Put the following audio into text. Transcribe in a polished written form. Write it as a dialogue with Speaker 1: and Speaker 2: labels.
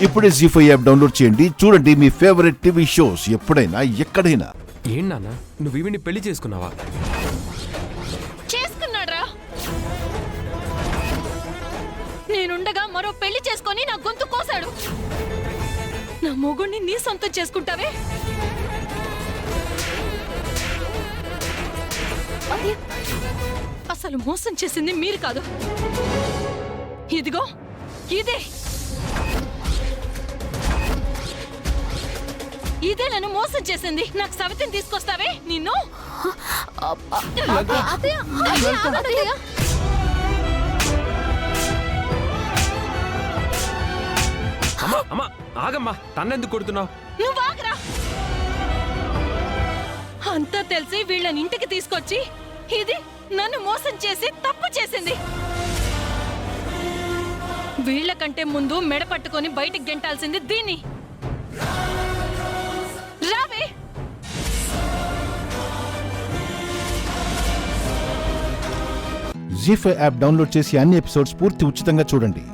Speaker 1: ఇప్పుడే జీ5 app download చేయండి. చూడండి మీ ఫేవరెట్ టీవీ షోస్ ఎప్పుడైనా ఎక్కడైనా.
Speaker 2: ఏం నాన్న నువ్వు ఈవిని పెళ్లి చేసుకున్నావా?
Speaker 3: చేసుకున్నాడ్రా. నేనుండగా మరో పెళ్లి చేసుకొని నా గొంతు కోసాడు. నా మొగుణ్ణి నీ సొంతం చేసుకుంటావే? అసలు మోసం చేసింది మీరు కాదు. ఇదిగో ఇదే నన్ను మోసం చేసింది. నాకు సవితిని తీసుకొస్తావే నిన్ను?
Speaker 2: అమ్మా ఆగమ్మా, తన్నెందుకు కొడుతున్నావు?
Speaker 3: నువ్వు ఆగరా. అంతా తెలిసి వీళ్ళని ఇంటికి తీసుకొచ్చి ఇది నన్ను మోసం చేసి తప్పు చేసింది. వీళ్ళకంటే ముందు మెడ పట్టుకొని బయటికి గెంటాల్సింది దీన్ని. రావే.
Speaker 1: జీ5 యాప్ డౌన్లోడ్ చేసి అన్ని ఎపిసోడ్స్ పూర్తి ఉచితంగా చూడండి.